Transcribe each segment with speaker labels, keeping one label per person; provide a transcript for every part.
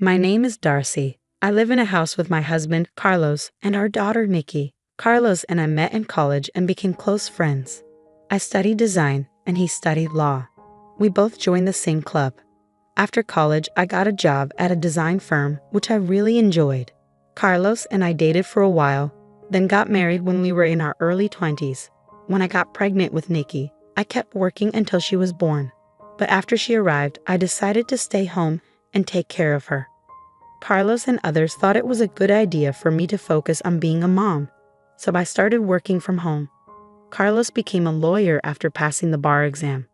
Speaker 1: My name is Darcy. I live in a house with my husband, Carlos, and our daughter, Nikki. Carlos and I met in college and became close friends. I studied design, and he studied law. We both joined the same club. After college, I got a job at a design firm, which I really enjoyed. Carlos and I dated for a while, then got married when we were in our early 20s. When I got pregnant with Nikki, I kept working until she was born. But after she arrived, I decided to stay home and take care of her. Carlos and others thought it was a good idea for me to focus on being a mom, so I started working from home. Carlos became a lawyer after passing the bar exam.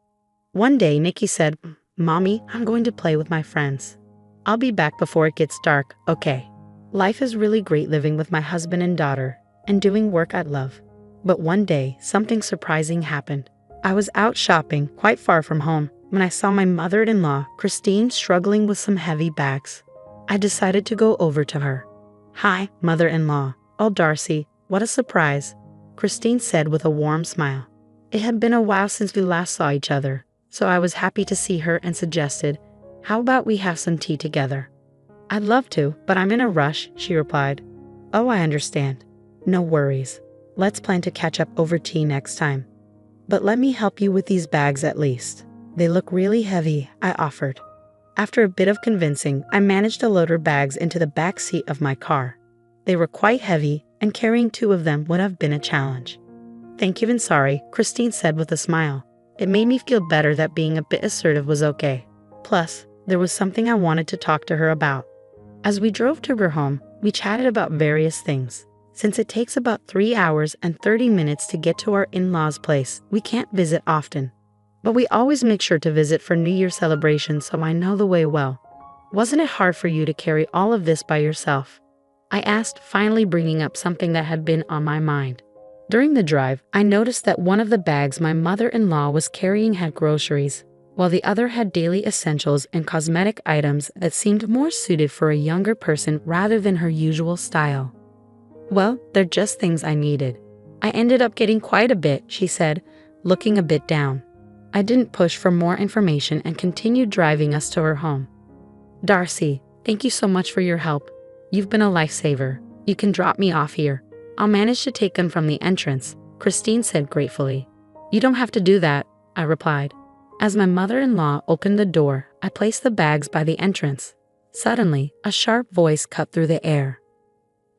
Speaker 1: One day, Nikki said, "Mommy, I'm going to play with my friends. I'll be back before it gets dark, okay?" Life is really great living with my husband and daughter, and doing work I love. But one day, something surprising happened. I was out shopping, quite far from home, when I saw my mother-in-law, Christine, struggling with some heavy bags. I decided to go over to her. "Hi, mother-in-law." "Oh, Darcy, what a surprise," Christine said with a warm smile. It had been a while since we last saw each other, so I was happy to see her and suggested, "How about we have some tea together?" "I'd love to, but I'm in a rush," she replied. "Oh, I understand. No worries. Let's plan to catch up over tea next time. But let me help you with these bags at least. They look really heavy," I offered. After a bit of convincing, I managed to load her bags into the back seat of my car. They were quite heavy, and carrying 2 of them would have been a challenge. "Thank you and sorry," Christine said with a smile. It made me feel better that being a bit assertive was okay. Plus, there was something I wanted to talk to her about. As we drove to her home, we chatted about various things. Since it takes about 3 hours and 30 minutes to get to our in-laws' place, we can't visit often. But we always make sure to visit for New Year celebrations, so I know the way well. "Wasn't it hard for you to carry all of this by yourself?" I asked, finally bringing up something that had been on my mind. During the drive, I noticed that one of the bags my mother-in-law was carrying had groceries, while the other had daily essentials and cosmetic items that seemed more suited for a younger person rather than her usual style. "Well, they're just things I needed. I ended up getting quite a bit," she said, looking a bit down. I didn't push for more information and continued driving us to her home. "Darcy, thank you so much for your help. You've been a lifesaver. You can drop me off here. I'll manage to take them from the entrance," Christine said gratefully. "You don't have to do that," I replied. As my mother-in-law opened the door, I placed the bags by the entrance. Suddenly, a sharp voice cut through the air.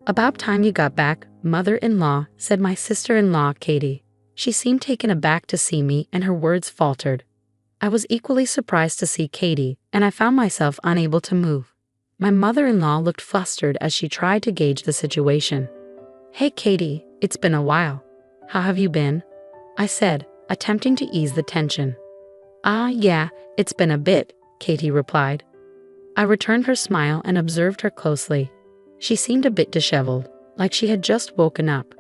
Speaker 1: "About time you got back, mother-in-law," said my sister-in-law, Katie. She seemed taken aback to see me, and her words faltered. I was equally surprised to see Katie, and I found myself unable to move. My mother-in-law looked flustered as she tried to gauge the situation. "Hey, Katie, it's been a while. How have you been?" I said, attempting to ease the tension. Yeah, it's been a bit," Katie replied. I returned her smile and observed her closely. She seemed a bit disheveled, like she had just woken up.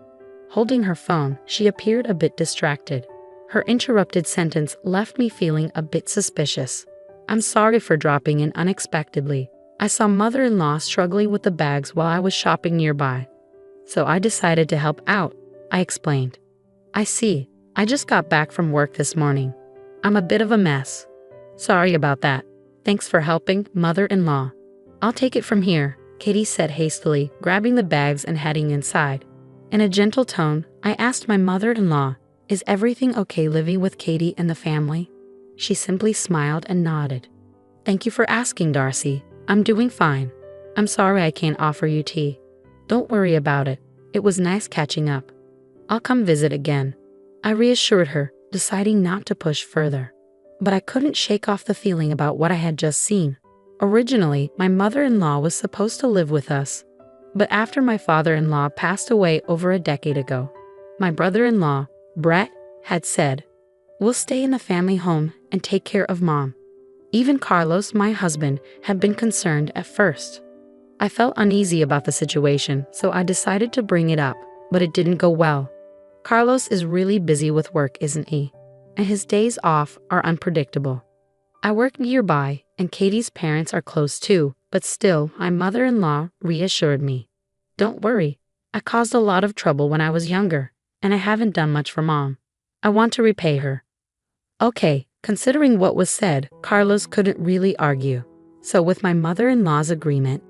Speaker 1: Holding her phone, she appeared a bit distracted. Her interrupted sentence left me feeling a bit suspicious. "I'm sorry for dropping in unexpectedly. I saw mother-in-law struggling with the bags while I was shopping nearby. So I decided to help out," I explained. "I see. I just got back from work this morning. I'm a bit of a mess. Sorry about that. Thanks for helping, mother-in-law. I'll take it from here," Katie said hastily, grabbing the bags and heading inside. In a gentle tone, I asked my mother-in-law, "Is everything okay living with Katie and the family?" She simply smiled and nodded. "Thank you for asking, Darcy. I'm doing fine. I'm sorry I can't offer you tea." "Don't worry about it. It was nice catching up. I'll come visit again," I reassured her, deciding not to push further. But I couldn't shake off the feeling about what I had just seen. Originally, my mother-in-law was supposed to live with us. But after my father-in-law passed away over a decade ago, my brother-in-law, Brett, had said, "We'll stay in the family home and take care of Mom." Even Carlos, my husband, had been concerned at first. I felt uneasy about the situation, so I decided to bring it up, but it didn't go well. Carlos is really busy with work, isn't he? And his days off are unpredictable. I work nearby, and Katie's parents are close too, but still, my mother-in-law reassured me. "Don't worry. I caused a lot of trouble when I was younger, and I haven't done much for Mom. I want to repay her." Okay, considering what was said, Carlos couldn't really argue. So with my mother-in-law's agreement,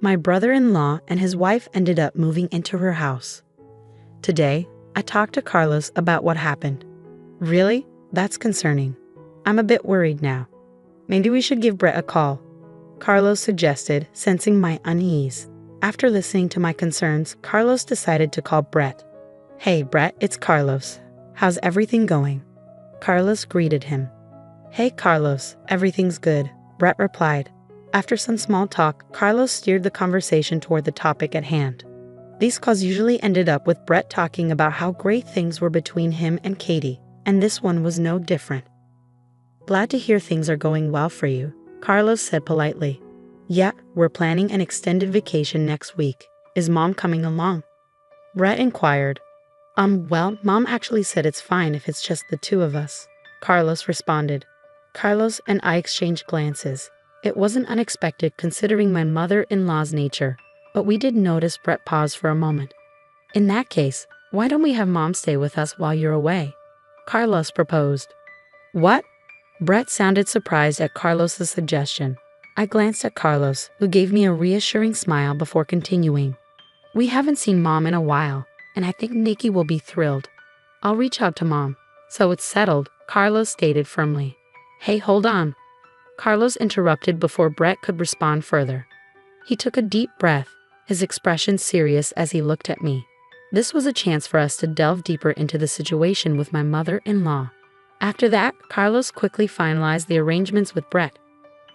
Speaker 1: my brother-in-law and his wife ended up moving into her house. Today, I talked to Carlos about what happened. Really? That's concerning. I'm a bit worried now. Maybe we should give Brett a call, Carlos suggested, sensing my unease. After listening to my concerns, Carlos decided to call Brett. Hey Brett, it's Carlos. How's everything going? Carlos greeted him. Hey Carlos, everything's good, Brett replied. After some small talk, Carlos steered the conversation toward the topic at hand. These calls usually ended up with Brett talking about how great things were between him and Katie, and this one was no different. Glad to hear things are going well for you, Carlos said politely. Yeah, we're planning an extended vacation next week. Is Mom coming along? Brett inquired. Well, Mom actually said it's fine if it's just the two of us, Carlos responded. Carlos and I exchanged glances. It wasn't unexpected considering my mother-in-law's nature, but we did notice Brett pause for a moment. In that case, why don't we have Mom stay with us while you're away? Carlos proposed. What? Brett sounded surprised at Carlos's suggestion. I glanced at Carlos, who gave me a reassuring smile before continuing. We haven't seen Mom in a while, and I think Nikki will be thrilled. I'll reach out to Mom. So it's settled, Carlos stated firmly. Hey, hold on. Carlos interrupted before Brett could respond further. He took a deep breath, his expression serious as he looked at me. This was a chance for us to delve deeper into the situation with my mother-in-law. After that, Carlos quickly finalized the arrangements with Brett.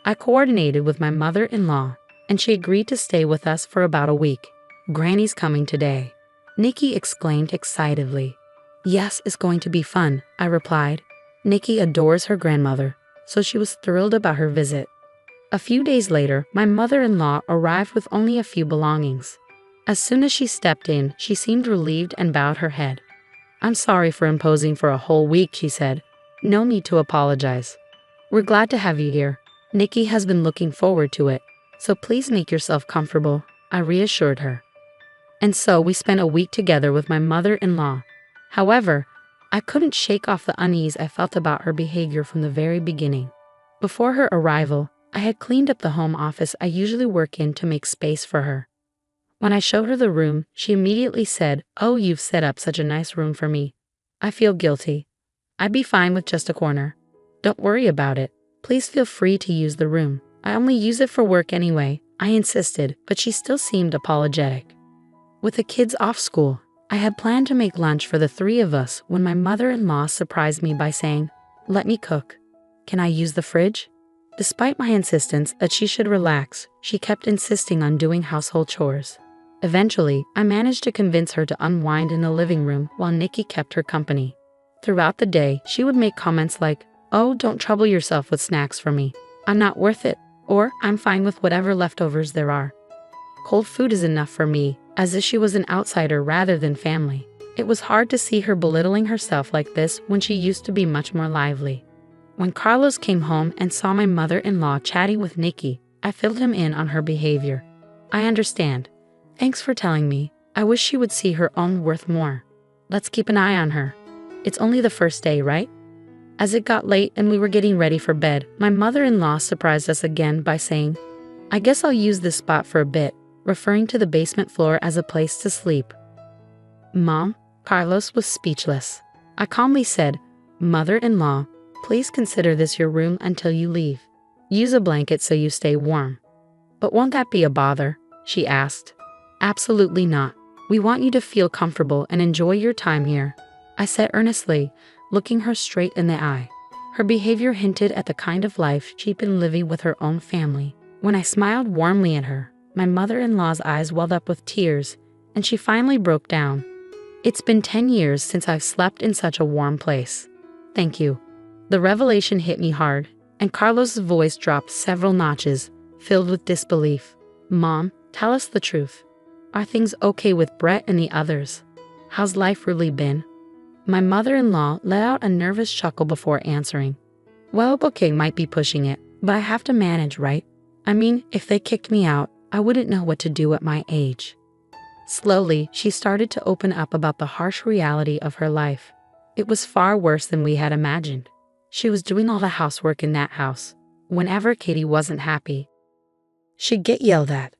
Speaker 1: I coordinated with my mother-in-law, and she agreed to stay with us for about a week. Granny's coming today, Nikki exclaimed excitedly. Yes, it's going to be fun, I replied. Nikki adores her grandmother, so she was thrilled about her visit. A few days later, my mother-in-law arrived with only a few belongings. As soon as she stepped in, she seemed relieved and bowed her head. I'm sorry for imposing for a whole week, she said. No need to apologize. We're glad to have you here. Nikki has been looking forward to it, so please make yourself comfortable, I reassured her. And so we spent a week together with my mother-in-law. However, I couldn't shake off the unease I felt about her behavior from the very beginning. Before her arrival, I had cleaned up the home office I usually work in to make space for her. When I showed her the room, she immediately said, "Oh, you've set up such a nice room for me. I feel guilty. I'd be fine with just a corner. Don't worry about it. Please feel free to use the room. I only use it for work anyway," I insisted, but she still seemed apologetic. With the kids off school, I had planned to make lunch for the three of us when my mother-in-law surprised me by saying, "Let me cook. Can I use the fridge?" Despite my insistence that she should relax, she kept insisting on doing household chores. Eventually, I managed to convince her to unwind in the living room while Nikki kept her company. Throughout the day, she would make comments like, "Oh, don't trouble yourself with snacks for me. I'm not worth it," or "I'm fine with whatever leftovers there are. Cold food is enough for me," as if she was an outsider rather than family. It was hard to see her belittling herself like this when she used to be much more lively. When Carlos came home and saw my mother-in-law chatting with Nikki, I filled him in on her behavior. "I understand. Thanks for telling me. I wish she would see her own worth more. Let's keep an eye on her. It's only the first day, right?" As it got late and we were getting ready for bed, my mother-in-law surprised us again by saying, "I guess I'll use this spot for a bit," referring to the basement floor as a place to sleep. "Mom?" Carlos was speechless. I calmly said, "Mother-in-law, please consider this your room until you leave. Use a blanket so you stay warm." "But won't that be a bother?" she asked. "Absolutely not. We want you to feel comfortable and enjoy your time here," I said earnestly, looking her straight in the eye. Her behavior hinted at the kind of life she'd been living with her own family. When I smiled warmly at her, my mother-in-law's eyes welled up with tears, and she finally broke down. "It's been 10 years since I've slept in such a warm place. Thank you." The revelation hit me hard, and Carlos's voice dropped several notches, filled with disbelief. "Mom, tell us the truth. Are things okay with Brett and the others? How's life really been?" My mother-in-law let out a nervous chuckle before answering. "Well, okay might be pushing it, but I have to manage, right? I mean, if they kicked me out, I wouldn't know what to do at my age." Slowly, she started to open up about the harsh reality of her life. It was far worse than we had imagined. She was doing all the housework in that house, Whenever Katie wasn't happy, she'd get yelled at.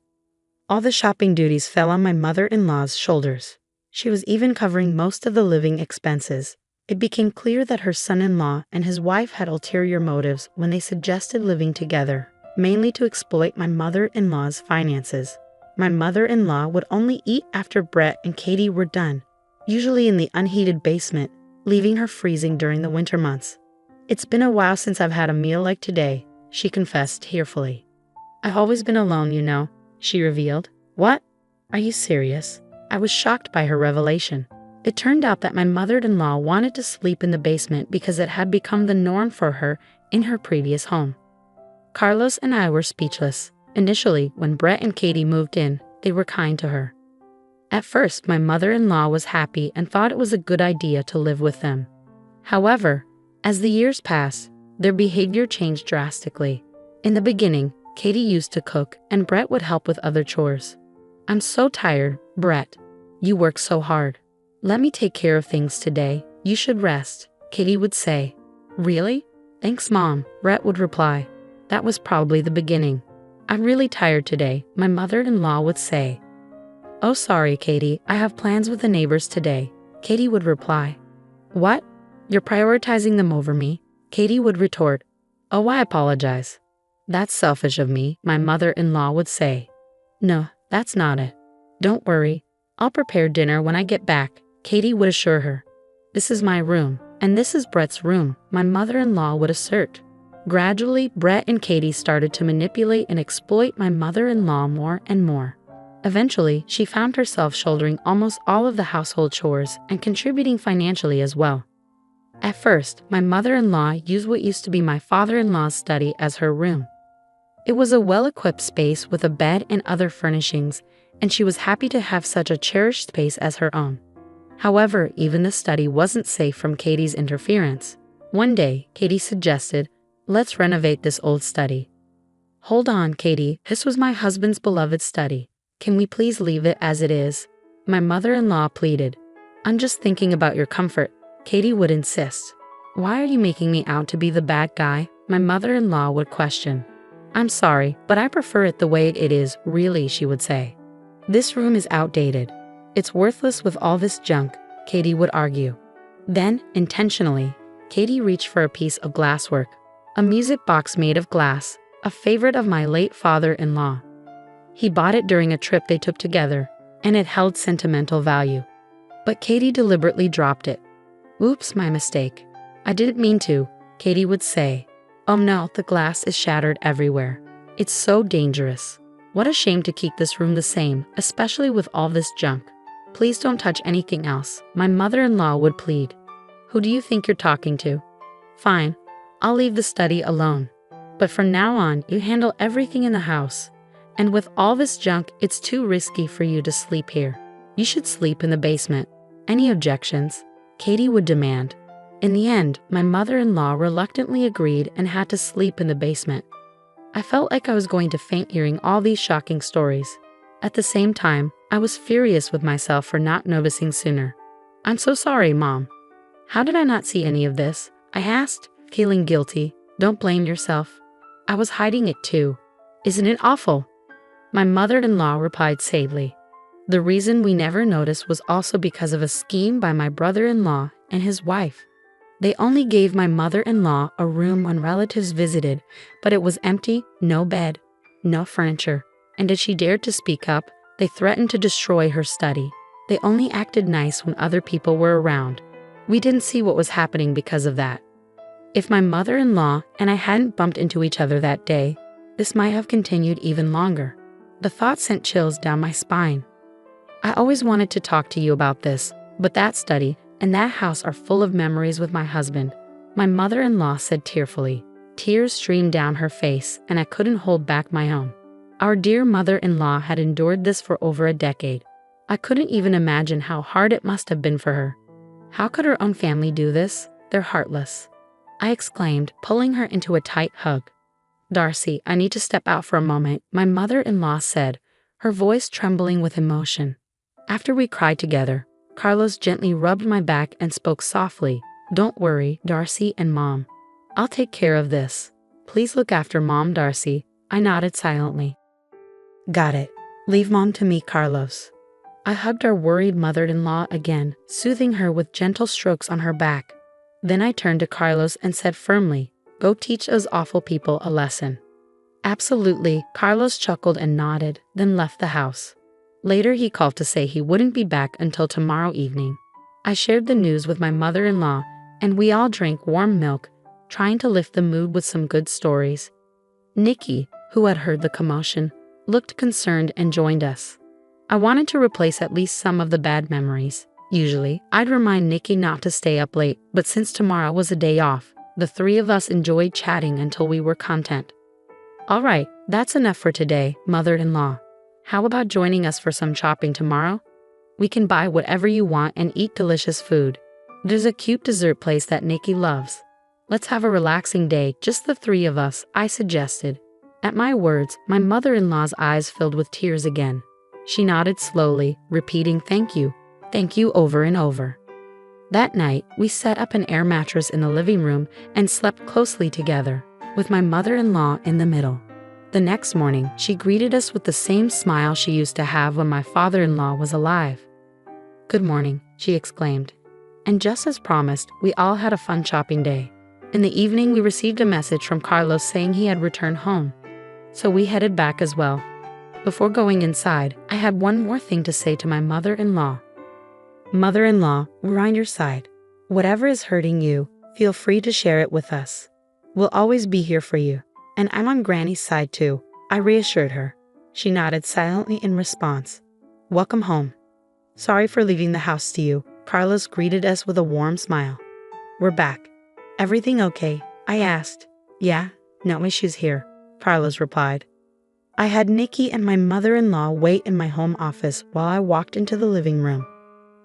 Speaker 1: All the shopping duties fell on my mother-in-law's shoulders. She was even covering most of the living expenses. It became clear that her son-in-law and his wife had ulterior motives when they suggested living together, mainly to exploit my mother-in-law's finances. My mother-in-law would only eat after Brett and Katie were done, usually in the unheated basement, leaving her freezing during the winter months. "It's been a while since I've had a meal like today," she confessed tearfully. "I've always been alone, you know," she revealed. "What? Are you serious?" I was shocked by her revelation. It turned out that my mother-in-law wanted to sleep in the basement because it had become the norm for her in her previous home. Carlos and I were speechless. Initially, when Brett and Katie moved in, they were kind to her. At first, my mother-in-law was happy and thought it was a good idea to live with them. However, as the years passed, their behavior changed drastically. In the beginning, Katie used to cook and Brett would help with other chores. "I'm so tired, Brett. You work so hard. Let me take care of things today. You should rest," Katie would say. "Really? Thanks, Mom," Brett would reply. That was probably the beginning. "I'm really tired today," my mother-in-law would say. "Oh, sorry, Katie, I have plans with the neighbors today," Katie would reply. "What? You're prioritizing them over me?" Katie would retort. "Oh, I apologize. That's selfish of me," my mother-in-law would say. "No, that's not it. Don't worry. I'll prepare dinner when I get back," Katie would assure her. "This is my room, and this is Brett's room," my mother-in-law would assert. Gradually, Brett and Katie started to manipulate and exploit my mother-in-law more and more. Eventually, she found herself shouldering almost all of the household chores and contributing financially as well. At first, my mother-in-law used what used to be my father-in-law's study as her room. It was a well-equipped space with a bed and other furnishings, and she was happy to have such a cherished space as her own. However, even the study wasn't safe from Katie's interference. One day, Katie suggested, "Let's renovate this old study." "Hold on, Katie, this was my husband's beloved study. Can we please leave it as it is?" my mother-in-law pleaded. "I'm just thinking about your comfort," Katie would insist. "Why are you making me out to be the bad guy?" my mother-in-law would question. "I'm sorry, but I prefer it the way it is, really," she would say. "This room is outdated. It's worthless with all this junk," Katie would argue. Then, intentionally, Katie reached for a piece of glasswork, a music box made of glass, a favorite of my late father-in-law. He bought it during a trip they took together, and it held sentimental value. But Katie deliberately dropped it. "Oops, my mistake. I didn't mean to," Katie would say. "Oh no, the glass is shattered everywhere. It's so dangerous. What a shame to keep this room the same, especially with all this junk. Please don't touch anything else," my mother-in-law would plead. "Who do you think you're talking to? Fine, I'll leave the study alone. But from now on, you handle everything in the house. And with all this junk, it's too risky for you to sleep here. You should sleep in the basement." "Any objections?" Katie would demand. In the end, my mother-in-law reluctantly agreed and had to sleep in the basement. I felt like I was going to faint hearing all these shocking stories. At the same time, I was furious with myself for not noticing sooner. "I'm so sorry, Mom. How did I not see any of this?" I asked, feeling guilty. "Don't blame yourself. I was hiding it too. Isn't it awful?" My mother-in-law replied sadly. "The reason we never noticed was also because of a scheme by my brother-in-law and his wife. They only gave my mother-in-law a room when relatives visited, but it was empty, no bed, no furniture. And if she dared to speak up, they threatened to destroy her study. They only acted nice when other people were around. We didn't see what was happening because of that. If my mother-in-law and I hadn't bumped into each other that day, this might have continued even longer." The thought sent chills down my spine. "I always wanted to talk to you about this, but that study and that house are full of memories with my husband," my mother-in-law said tearfully. Tears streamed down her face, and I couldn't hold back my own. Our dear mother-in-law had endured this for over a decade. I couldn't even imagine how hard it must have been for her. How could her own family do this? They're heartless, I exclaimed, pulling her into a tight hug. "Darcy, I need to step out for a moment," my mother-in-law said, her voice trembling with emotion. After we cried together, Carlos gently rubbed my back and spoke softly. "Don't worry, Darcy and Mom. I'll take care of this. Please look after Mom, Darcy. I nodded silently. Got it. Leave Mom to me, Carlos. I hugged our worried mother-in-law again, soothing her with gentle strokes on her back. Then I turned to Carlos and said firmly, "Go teach those awful people a lesson." Absolutely, Carlos chuckled and nodded, then left the house. Later he called to say he wouldn't be back until tomorrow evening. I shared the news with my mother-in-law, and we all drank warm milk, trying to lift the mood with some good stories. Nikki, who had heard the commotion, looked concerned and joined us. I wanted to replace at least some of the bad memories. Usually, I'd remind Nikki not to stay up late, but since tomorrow was a day off, the three of us enjoyed chatting until we were content. All right, that's enough for today, mother-in-law. How about joining us for some shopping tomorrow? We can buy whatever you want and eat delicious food. There's a cute dessert place that Nikki loves. Let's have a relaxing day, just the three of us, I suggested. At my words, my mother-in-law's eyes filled with tears again. She nodded slowly, repeating thank you over and over. That night, we set up an air mattress in the living room and slept closely together, with my mother-in-law in the middle. The next morning, she greeted us with the same smile she used to have when my father-in-law was alive. "Good morning," she exclaimed. And just as promised, we all had a fun shopping day. In the evening, we received a message from Carlos saying he had returned home. So we headed back as well. Before going inside, I had one more thing to say to my mother-in-law. Mother-in-law, we're on your side. Whatever is hurting you, feel free to share it with us. We'll always be here for you. And I'm on Granny's side too, I reassured her. She nodded silently in response. Welcome home. Sorry for leaving the house to you. Carlos greeted us with a warm smile. We're back. Everything okay? I asked. Yeah, no issues here, Carlos replied. I had Nikki and my mother-in-law wait in my home office while I walked into the living room.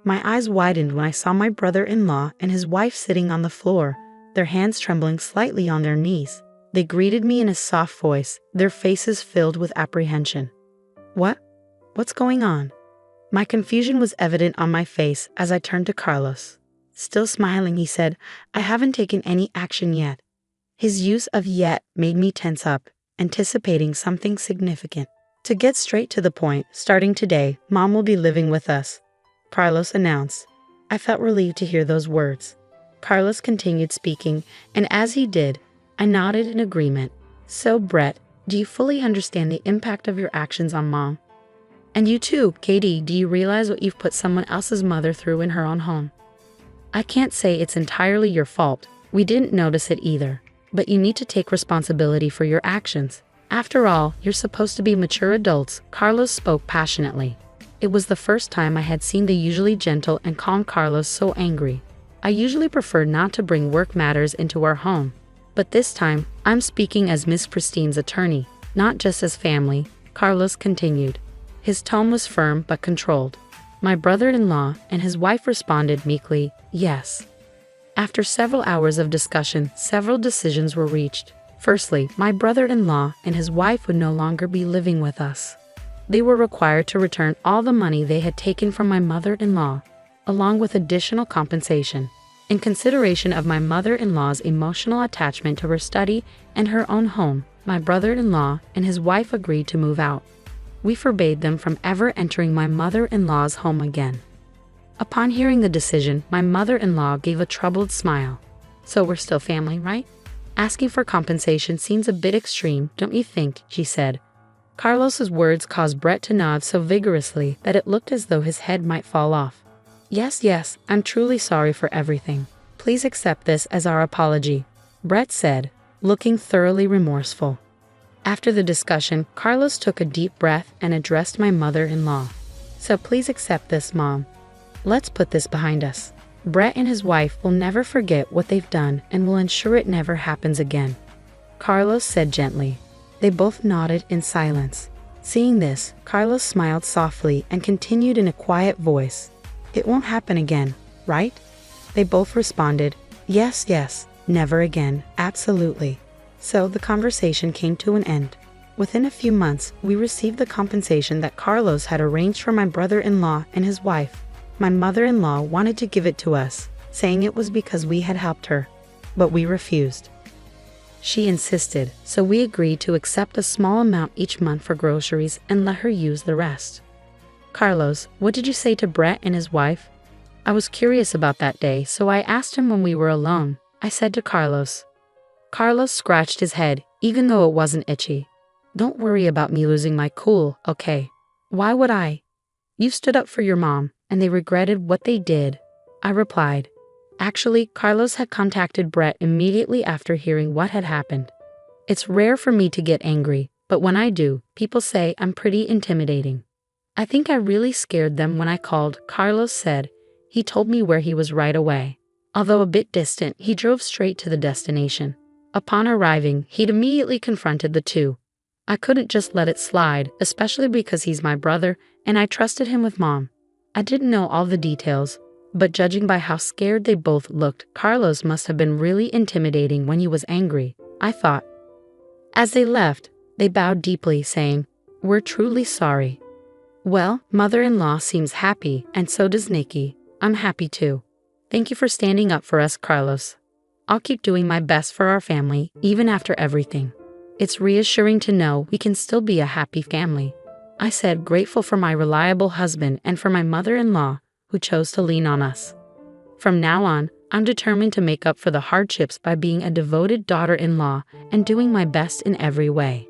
Speaker 1: My eyes widened when I saw my brother-in-law and his wife sitting on the floor, their hands trembling slightly on their knees. They greeted me in a soft voice, their faces filled with apprehension. What's going on? My confusion was evident on my face as I turned to Carlos. Still smiling, he said, I haven't taken any action yet. His use of yet made me tense up, anticipating something significant. To get straight to the point, starting today, Mom will be living with us, Carlos announced. I felt relieved to hear those words. Carlos continued speaking, and as he did, I nodded in agreement. So, Brett, do you fully understand the impact of your actions on Mom? And you too, Katie, do you realize what you've put someone else's mother through in her own home? I can't say it's entirely your fault. We didn't notice it either. But you need to take responsibility for your actions. After all, you're supposed to be mature adults, Carlos spoke passionately. It was the first time I had seen the usually gentle and calm Carlos so angry. I usually prefer not to bring work matters into our home. But this time, I'm speaking as Miss Christine's attorney, not just as family, Carlos continued. His tone was firm but controlled. My brother-in-law and his wife responded meekly, yes. After several hours of discussion, several decisions were reached. Firstly, my brother-in-law and his wife would no longer be living with us. They were required to return all the money they had taken from my mother-in-law, along with additional compensation. In consideration of my mother-in-law's emotional attachment to her study and her own home, my brother-in-law and his wife agreed to move out. We forbade them from ever entering my mother-in-law's home again. Upon hearing the decision, my mother-in-law gave a troubled smile. So we're still family, right? Asking for compensation seems a bit extreme, don't you think? She said. Carlos's words caused Brett to nod so vigorously that it looked as though his head might fall off. Yes, I'm truly sorry for everything. Please accept this as our apology, Brett said, looking thoroughly remorseful. After the discussion, Carlos took a deep breath and addressed my mother-in-law. So please accept this, Mom. Let's put this behind us. Brett and his wife will never forget what they've done and will ensure it never happens again, Carlos said gently. They both nodded in silence. Seeing this, Carlos smiled softly and continued in a quiet voice. It won't happen again, right? They both responded, yes, never again, absolutely. So the conversation came to an end. Within a few months, we received the compensation that Carlos had arranged for my brother-in-law and his wife. My mother-in-law wanted to give it to us, saying it was because we had helped her, but we refused. She insisted, so we agreed to accept a small amount each month for groceries and let her use the rest. Carlos, what did you say to Brett and his wife? I was curious about that day, so I asked him when we were alone. I said to Carlos. Carlos scratched his head, even though it wasn't itchy. Don't worry about me losing my cool, okay? Why would I? You stood up for your mom, and they regretted what they did. I replied. Actually, Carlos had contacted Brett immediately after hearing what had happened. It's rare for me to get angry, but when I do, people say I'm pretty intimidating. I think I really scared them when I called, Carlos said. He told me where he was right away. Although a bit distant, he drove straight to the destination. Upon arriving, he'd immediately confronted the two. I couldn't just let it slide, especially because he's my brother, and I trusted him with Mom. I didn't know all the details, but judging by how scared they both looked, Carlos must have been really intimidating when he was angry, I thought. As they left, they bowed deeply, saying, "We're truly sorry." Well, mother-in-law seems happy, and so does Nikki. I'm happy too. Thank you for standing up for us, Carlos. I'll keep doing my best for our family, even after everything. It's reassuring to know we can still be a happy family. I said, grateful for my reliable husband and for my mother-in-law, who chose to lean on us. From now on, I'm determined to make up for the hardships by being a devoted daughter-in-law and doing my best in every way.